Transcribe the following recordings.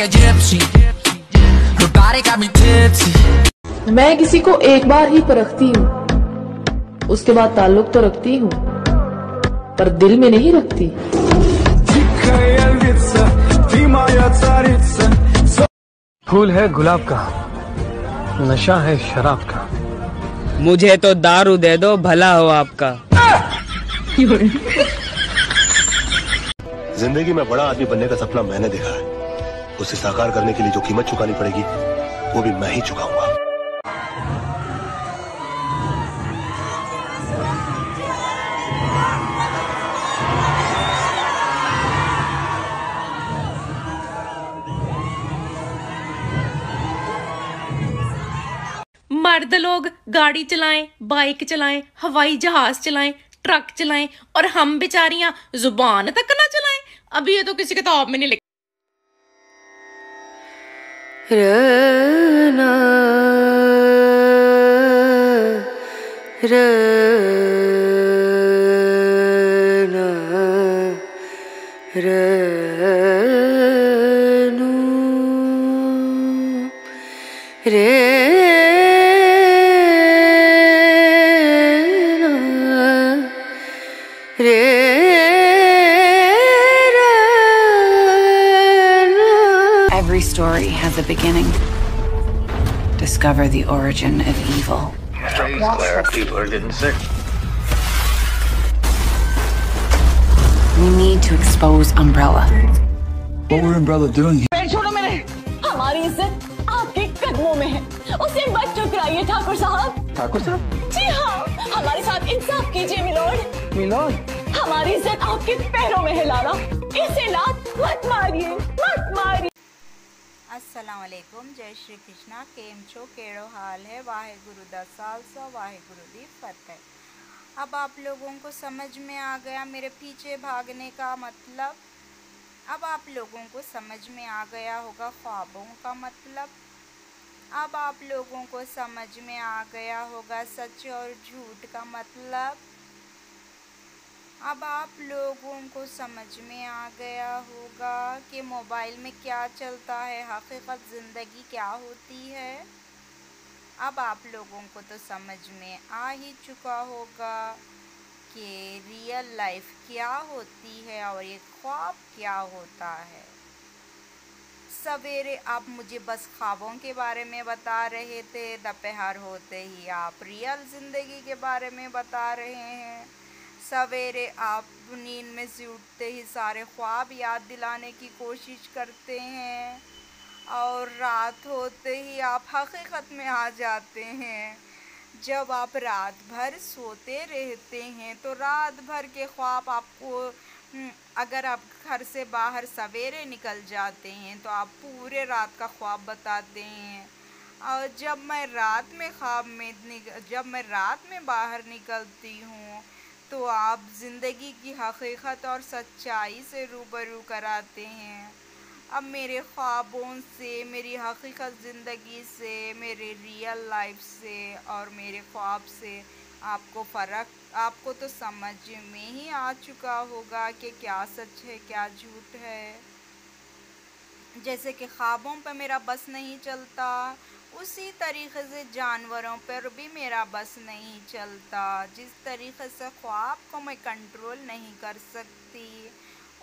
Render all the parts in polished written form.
a gypsy. Her body got me tipsy. मैं किसी को एक बार ही परखती हूँ, उसके बाद ताल्लुक तो रखती हूँ, पर दिल में नहीं रखती। फूल है गुलाब का, नशा है शराब का, मुझे तो दारू दे दो भला हो आपका। जिंदगी में बड़ा आदमी बनने का सपना मैंने देखा है, उसे साकार करने के लिए जो कीमत चुकानी पड़ेगी वो भी मैं ही चुकाऊंगा। मर्द लोग गाड़ी चलाएं, बाइक चलाएं, हवाई जहाज चलाएं, ट्रक चलाएं और हम बेचारियां जुबान तक ना चलाएं। अभी ये तो किसी किताब में नहीं लिखा। Every story has a beginning. Discover the origin of evil. Claire, people are getting sick. We need to expose Umbrella. What were Umbrella doing here? पैर छोड़ो मेरे, हमारी इज्जत आपके कदमों में है। उसे मत ठुकराइए ठाकुर साहब। ठाकुर साहब? जी हाँ, हमारे साथ इंसाफ कीजिए मिलोड। मिलोड? हमारी इज्जत आपके पैरों में है लाला। इसे लात मत मारिए, मत मारिए। अस्सलाम वालेकुम, जय श्री कृष्णा। केम छो, केड़ो हाल है? वाहे गुरु दा सालसा, वाहे गुरु दी फतेह। अब आप लोगों को समझ में आ गया मेरे पीछे भागने का मतलब। अब आप लोगों को समझ में आ गया होगा ख्वाबों का मतलब। अब आप लोगों को समझ में आ गया होगा सच और झूठ का मतलब। अब आप लोगों को समझ में आ गया होगा कि मोबाइल में क्या चलता है, हकीकत ज़िंदगी क्या होती है। अब आप लोगों को तो समझ में आ ही चुका होगा कि रियल लाइफ क्या होती है और ये ख्वाब क्या होता है। सवेरे आप मुझे बस ख्वाबों के बारे में बता रहे थे, दोपहर होते ही आप रियल ज़िंदगी के बारे में बता रहे हैं। सवेरे आप नींद में से उठते ही सारे ख्वाब याद दिलाने की कोशिश करते हैं और रात होते ही आप हकीकत में आ जाते हैं। जब आप रात भर सोते रहते हैं तो रात भर के ख्वाब आपको, अगर आप घर से बाहर सवेरे निकल जाते हैं तो आप पूरे रात का ख्वाब बताते हैं। और जब मैं रात में बाहर निकलती हूँ तो आप ज़िंदगी की हकीकत और सच्चाई से रूबरू कराते हैं। अब मेरे ख्वाबों से, मेरी हकीकत ज़िंदगी से, मेरे रियल लाइफ से और मेरे ख्वाब से आपको तो समझ में ही आ चुका होगा कि क्या सच है क्या झूठ है। जैसे कि ख्वाबों पर मेरा बस नहीं चलता, उसी तरीक़े से जानवरों पर भी मेरा बस नहीं चलता। जिस तरीक़े से ख्वाब को मैं कंट्रोल नहीं कर सकती,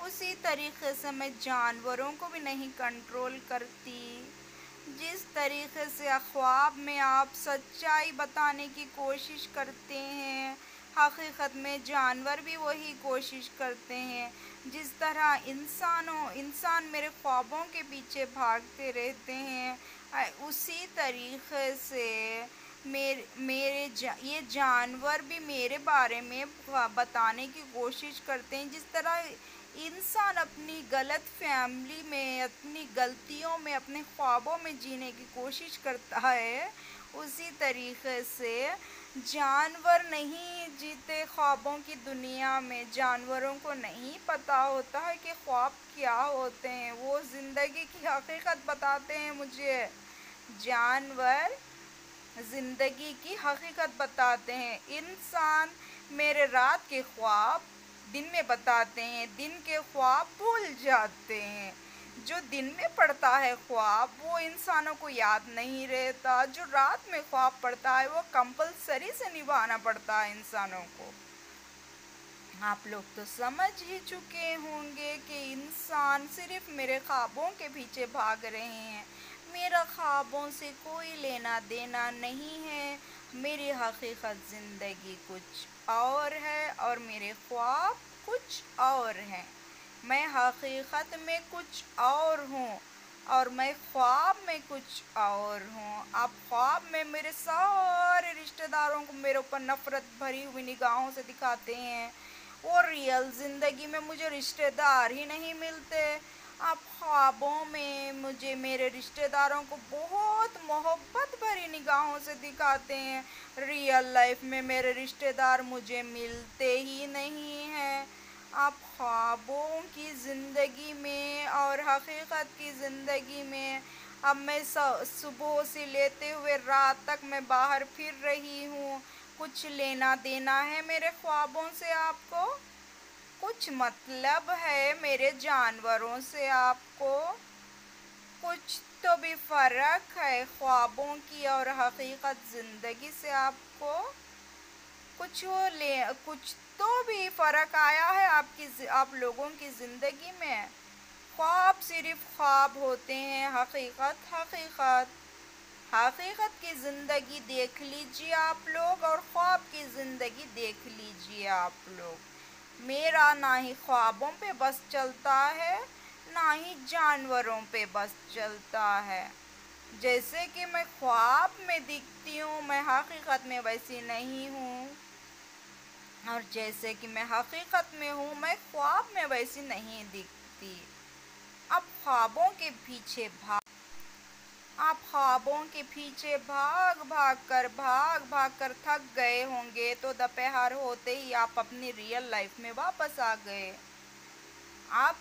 उसी तरीक़े से मैं जानवरों को भी नहीं कंट्रोल करती। जिस तरीक़े से ख्वाब में आप सच्चाई बताने की कोशिश करते हैं, हकीकत में जानवर भी वही कोशिश करते हैं। जिस तरह इंसान मेरे ख्वाबों के पीछे भागते रहते हैं, उसी तरीक़े से ये जानवर भी मेरे बारे में बताने की कोशिश करते हैं। जिस तरह इंसान अपनी गलत फैमिली में, अपनी गलतियों में, अपने ख्वाबों में जीने की कोशिश करता है, उसी तरीक़े से जानवर नहीं जीते ख्वाबों की दुनिया में। जानवरों को नहीं पता होता है कि ख्वाब क्या होते हैं, वो ज़िंदगी की हकीकत बताते हैं मुझे। जानवर ज़िंदगी की हकीकत बताते हैं, इंसान मेरे रात के ख्वाब दिन में बताते हैं, दिन के ख्वाब भूल जाते हैं। जो दिन में पड़ता है ख्वाब वो इंसानों को याद नहीं रहता, जो रात में ख्वाब पड़ता है वो कंपलसरी से निभाना पड़ता है इंसानों को। आप लोग तो समझ ही चुके होंगे कि इंसान सिर्फ मेरे ख्वाबों के पीछे भाग रहे हैं। मेरा ख्वाबों से कोई लेना देना नहीं है। मेरी हकीकत ज़िंदगी कुछ और है और मेरे ख्वाब कुछ और हैं। मैं हकीकत में कुछ और हूँ और मैं ख्वाब में कुछ और हूँ। आप ख्वाब में मेरे सारे रिश्तेदारों को मेरे ऊपर नफ़रत भरी हुई निगाहों से दिखाते हैं और रियल ज़िंदगी में मुझे रिश्तेदार ही नहीं मिलते। आप ख्वाबों में मुझे मेरे रिश्तेदारों को बहुत मोहब्बत भरी निगाहों से दिखाते हैं, रियल लाइफ में मेरे रिश्तेदार मुझे मिलते ही नहीं हैं। आप ख्वाबों की ज़िंदगी में और हकीकत की ज़िंदगी में अब मैं सुबह से लेते हुए रात तक मैं बाहर फिर रही हूँ। कुछ लेना देना है मेरे ख्वाबों से आपको? कुछ मतलब है मेरे जानवरों से आपको? कुछ तो भी फ़र्क है ख्वाबों की और हकीकत ज़िंदगी से आपको? कुछ तो भी फ़र्क आया है आप लोगों की ज़िंदगी में? ख्वाब सिर्फ ख्वाब होते हैं, हकीकत हकीकत। हकीकत की ज़िंदगी देख लीजिए आप लोग और ख्वाब की ज़िंदगी देख लीजिए आप लोग। मेरा ना ही ख्वाबों पे बस चलता है ना ही जानवरों पे बस चलता है। जैसे कि मैं ख्वाब में दिखती हूँ मैं हकीकत में वैसी नहीं हूँ, और जैसे कि मैं हकीकत में हूँ मैं ख्वाब में वैसी नहीं दिखती। आप ख्वाबों के पीछे भाग भाग कर थक गए होंगे तो दोपहर होते ही आप अपनी रियल लाइफ में वापस आ गए। आप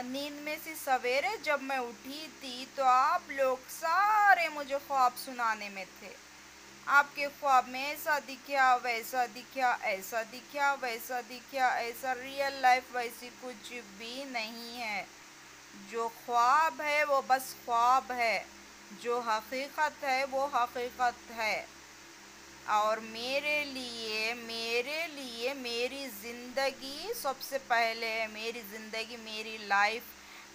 नींद में से सवेरे जब मैं उठी थी तो आप लोग सारे मुझे ख्वाब सुनाने में थे। आपके ख्वाब में ऐसा दिखा, वैसा दिखा, ऐसा दिखा, वैसा दिखा, ऐसा। रियल लाइफ वैसी कुछ भी नहीं है। जो ख्वाब है वो बस ख्वाब है, जो हकीकत है वो हकीकत है। और मेरे लिए मेरी ज़िंदगी सबसे पहले है। मेरी ज़िंदगी, मेरी लाइफ,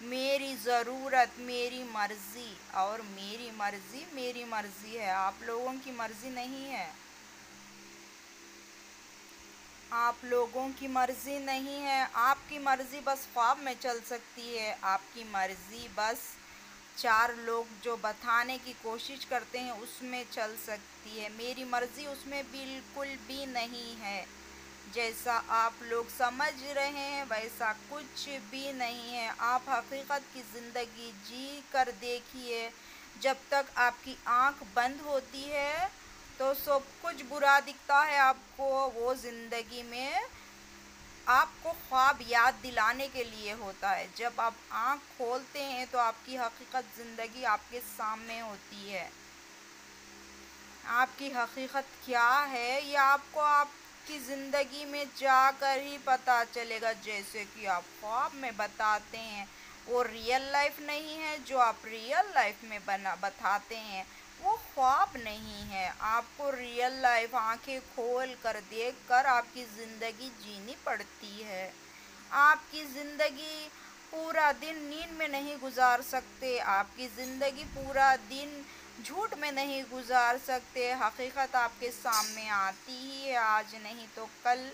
मेरी ज़रूरत, मेरी मर्ज़ी, और मेरी मर्ज़ी है। आप लोगों की मर्ज़ी नहीं है। आप लोगों की मर्ज़ी नहीं है। आपकी मर्ज़ी बस ख्वाब में चल सकती है। आपकी मर्ज़ी बस चार लोग जो बताने की कोशिश करते हैं उसमें चल सकती है। मेरी मर्ज़ी उसमें बिल्कुल भी नहीं है। जैसा आप लोग समझ रहे हैं वैसा कुछ भी नहीं है। आप हकीकत की ज़िंदगी जी कर देखिए। जब तक आपकी आँख बंद होती है तो सब कुछ बुरा दिखता है आपको। वो ज़िंदगी में आपको ख्वाब याद दिलाने के लिए होता है। जब आप आँख खोलते हैं तो आपकी हकीकत ज़िंदगी आपके सामने होती है। आपकी हकीकत क्या है ये आपको आपकी ज़िंदगी में जाकर ही पता चलेगा। जैसे कि आप ख्वाब में बताते हैं वो रियल लाइफ नहीं है। जो आप रियल लाइफ में बताते हैं वो ख्वाब नहीं है। आपको रियल लाइफ आंखें खोल कर देख कर आपकी ज़िंदगी जीनी पड़ती है। आपकी ज़िंदगी पूरा दिन नींद में नहीं गुजार सकते। आपकी ज़िंदगी पूरा दिन झूठ में नहीं गुजार सकते। हकीकत आपके सामने आती ही है, आज नहीं तो कल।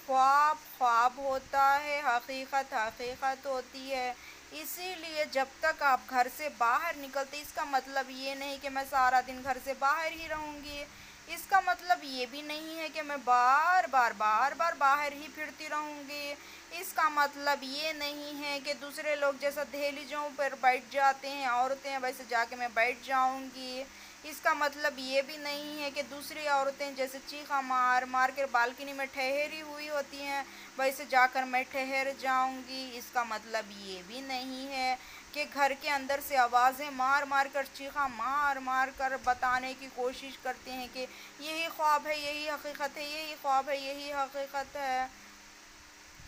ख्वाब ख्वाब होता है, हकीकत हकीकत होती है। इसीलिए जब तक आप घर से बाहर निकलते, इसका मतलब ये नहीं कि मैं सारा दिन घर से बाहर ही रहूँगी। इसका मतलब ये भी नहीं है कि मैं बार बार बाहर ही फिरती रहूँगी। इसका मतलब ये नहीं है कि दूसरे लोग जैसा दहलीजों पर बैठ जाते हैं औरतें वैसे जाके मैं बैठ जाऊँगी। इसका मतलब ये भी नहीं है कि दूसरी औरतें जैसे चीखा मार मार कर बालकनी में ठहरी हुई होती हैं वैसे जाकर मैं ठहर जाऊंगी। इसका मतलब ये भी नहीं है कि घर के अंदर से आवाज़ें मार मार कर चीखा मार मार कर बताने की कोशिश करते हैं कि यही ख्वाब है, यही हकीकत है, यही ख्वाब है, यही हकीकत है।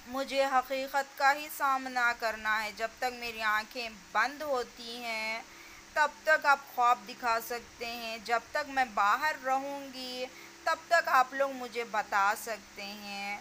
مجھے حقیقت کا ہی سامنا کرنا ہے. جب تک میری آنکھیں بند ہوتی ہیں تب تک آپ خواب دکھا سکتے ہیں. جب تک میں باہر رہوں گی تب تک آپ لوگ مجھے بتا سکتے ہیں.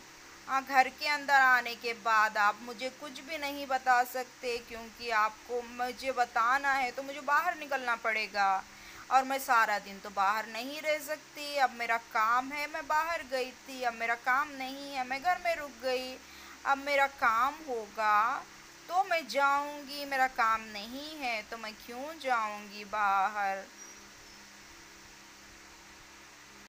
گھر کے اندر آنے کے بعد آپ مجھے کچھ بھی نہیں بتا سکتے، کیونکہ آپ کو مجھے بتانا ہے تو مجھے باہر نکلنا پڑے گا، اور میں سارا دن تو باہر نہیں رہ سکتی. اب میرا کام ہے، میں باہر گئی تھی، اب میرا کام نہیں ہے، میں گھر میں رک گئی. اب میرا کام ہوگا تو میں جاؤں گی، میرا کام نہیں ہے تو میں کیوں جاؤں گی باہر.